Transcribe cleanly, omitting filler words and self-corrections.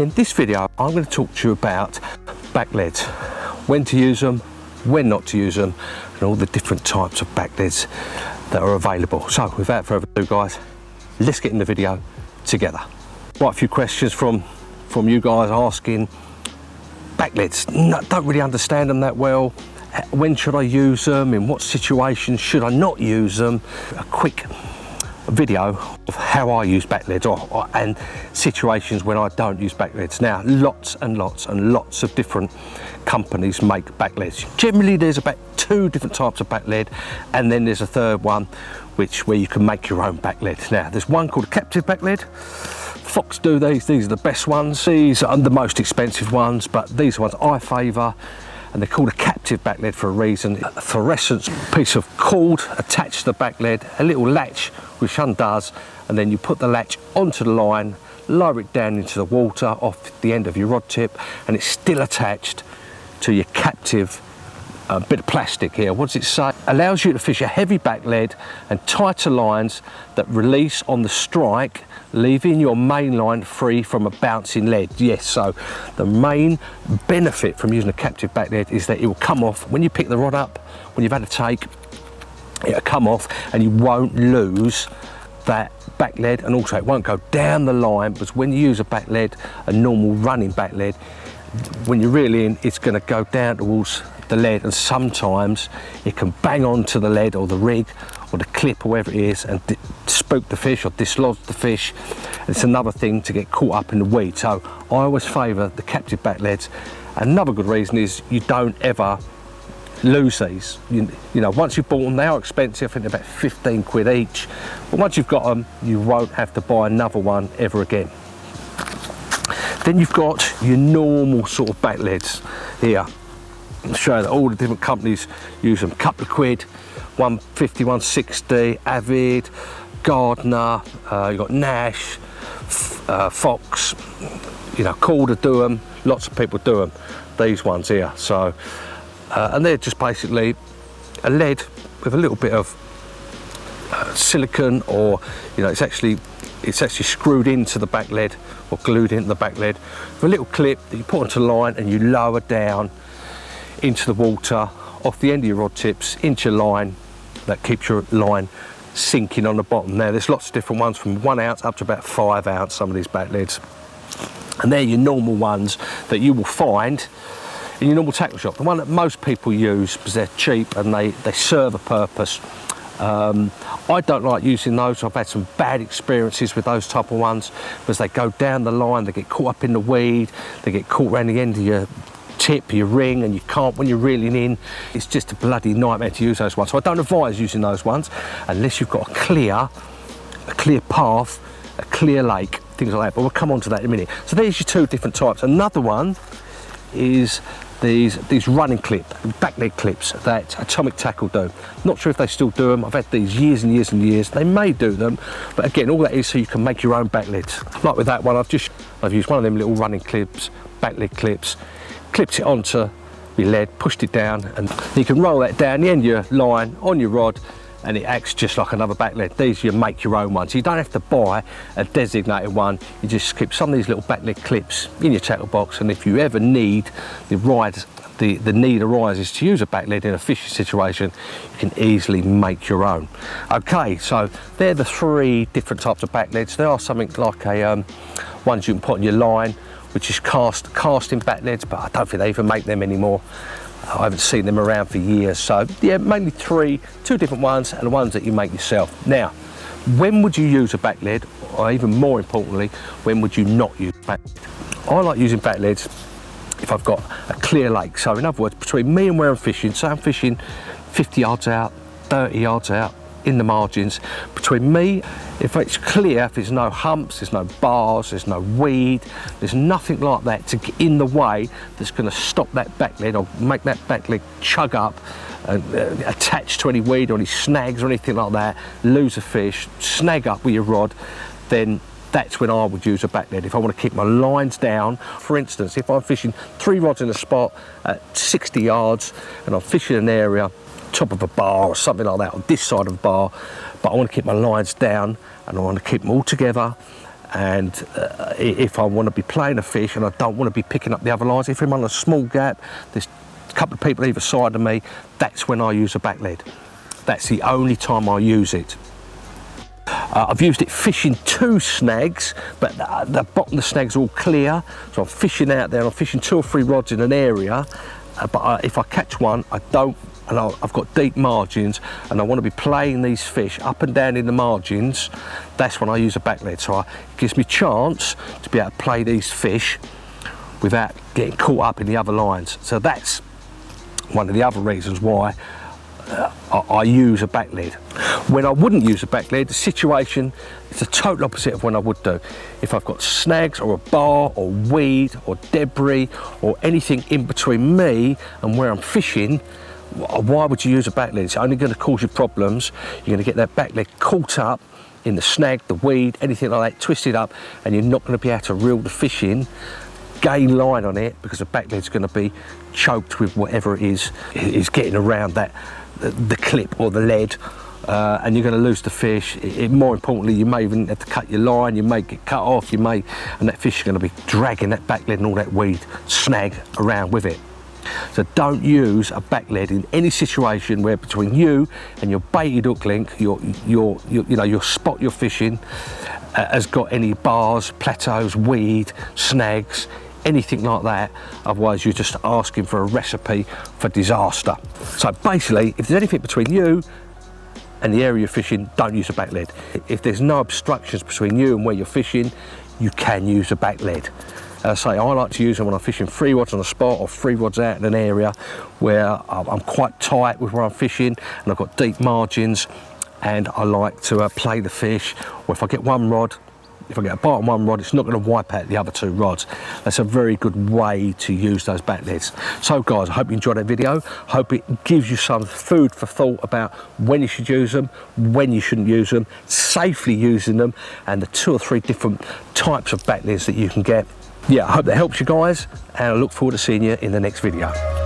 In this video, I'm going to talk to you about backleads, when to use them, when not to use them, and all the different types of backleads that are available. So without further ado guys, let's get in the video together. Quite a few questions from you guys asking backleads. No, don't really understand them that well. When should I use them? In what situations should I not use them? A quick video of how I use backleads and situations when I don't use backleads. Now, lots and lots of different companies make backleads. Generally, there's about 2 different types of backled, and then there's a third one where you can make your own backled. Now, there's one called a captive backled. Fox do these are the best ones. These are the most expensive ones, but these are ones I favour, and they're called a captive backled for a reason. A fluorescent piece of cord attached to the backled, a little latch which undoes, and then you put the latch onto the line, lower it down into the water off the end of your rod tip, and it's still attached to your captive bit of plastic here. What does it say? Allows you to fish a heavy backled and tighter lines that release on the strike, leaving your main line free from a bouncing lead. Yes, so the main benefit from using a captive backled is that it will come off when you pick the rod up, when you've had a take, it'll come off and you won't lose that backled, and also it won't go down the line, because when you use a backled, a normal running backled, when you're reeling, it's going to go down towards the lead, and sometimes it can bang onto the lead or the rig or the clip or whatever it is and spook the fish or dislodge the fish. And it's another thing to get caught up in the weed. So I always favour the captive backleds. Another good reason is you don't ever lose these. You know, once you've bought them, they are expensive. I think they're about 15 quid each, but once you've got them, you won't have to buy another one ever again. Then you've got your normal sort of backleds here. I'll show you that all the different companies use them. Couple of quid, 150, 160, Avid, Gardner, you've got Nash, Fox, you know, Calder do them, lots of people do them, these ones here. So, and they're just basically a lead with a little bit of silicone, or, you know, it's actually screwed into the backled or glued into the backled with a little clip that you put onto the line, and you lower down into the water off the end of your rod tips into your line. That keeps your line sinking on the bottom. Now, there's lots of different ones from 1 ounce up to about 5 ounce, some of these backleads, and they're your normal ones that you will find in your normal tackle shop. The one that most people use because they're cheap and they serve a purpose. I don't like using those. I've had some bad experiences with those type of ones because they go down the line, they get caught up in the weed, they get caught around the end of your tip, your ring, and you can't, when you're reeling in, it's just a bloody nightmare to use those ones. So I don't advise using those ones unless you've got a clear path, a clear lake, things like that, but we'll come on to that in a minute. So there's your 2 different types. Another one is these running backlead clips that Atomic Tackle do. Not sure if they still do them. I've had these years and years and years. They may do them, but again, all that is so you can make your own backleads. Like with that one, I've used one of them little running clips, backlead clips, clipped it onto your lead, pushed it down, and you can roll that down the end of your line on your rod, and it acts just like another backled. These you make your own ones. You don't have to buy a designated one. You just keep some of these little backled clips in your tackle box, and if you ever need the need arises to use a backled in a fishing situation, you can easily make your own. Okay, so they're the 3 different types of backleds. There are something like ones you can put on your line, which is casting backleds, but I don't think they even make them anymore. I haven't seen them around for years. So yeah, mainly 2 different ones, and the ones that you make yourself. Now, when would you use a backled, or even more importantly, when would you not use a backled? I like using backleds if I've got a clear lake. So in other words, between me and where I'm fishing, so I'm fishing 50 yards out, 30 yards out, in the margins, between me, if it's clear, if there's no humps, there's no bars, there's no weed, there's nothing like that to get in the way that's going to stop that backled or make that backled chug up and attach to any weed or any snags or anything like that, lose a fish, snag up with your rod, then that's when I would use a backled. If I want to keep my lines down, for instance, if I'm fishing 3 rods in a spot at 60 yards and I'm fishing an area top of a bar or something like that, on this side of the bar, but I want to keep my lines down and I want to keep them all together And if I want to be playing a fish and I don't want to be picking up the other lines, if I'm on a small gap, there's a couple of people either side of me, that's when I use a back lead. That's the only time I use it. I've used it fishing 2 snags, but the bottom of the snags are all clear, so I'm fishing out there and I'm fishing 2 or 3 rods in an area, but if I catch one, I don't, and I've got deep margins and I want to be playing these fish up and down in the margins, that's when I use a back lead. So it gives me a chance to be able to play these fish without getting caught up in the other lines. So that's one of the other reasons why I use a back lead. When I wouldn't use a back lead, the situation is the total opposite of when I would do. If I've got snags or a bar or weed or debris or anything in between me and where I'm fishing, why would you use a back lead? It's only going to cause you problems. You're going to get that back lead caught up in the snag, the weed, anything like that, twisted up, and you're not going to be able to reel the fish in, gain line on it, because the back lead's going to be choked with whatever it is getting around that, the clip or the lead, and you're going to lose the fish. More importantly, you may even have to cut your line, you may get cut off, and that fish is going to be dragging that back lead and all that weed snag around with it. So don't use a back lead in any situation where between you and your baited hook link, your spot you're fishing has got any bars, plateaus, weed, snags, anything like that. Otherwise you're just asking for a recipe for disaster. So basically, if there's anything between you and the area you're fishing, don't use a back lead. If there's no obstructions between you and where you're fishing, you can use a back lead. As I say, I like to use them when I'm fishing 3 rods on a spot or 3 rods out in an area where I'm quite tight with where I'm fishing and I've got deep margins, and I like to play the fish. Or if I get one rod, if I get a bite on one rod, it's not going to wipe out the other 2 rods. That's a very good way to use those back leads. So guys, I hope you enjoyed that video. Hope it gives you some food for thought about when you should use them, when you shouldn't use them, safely using them, and the 2 or 3 different types of back leads that you can get. Yeah, I hope that helps you guys, and I look forward to seeing you in the next video.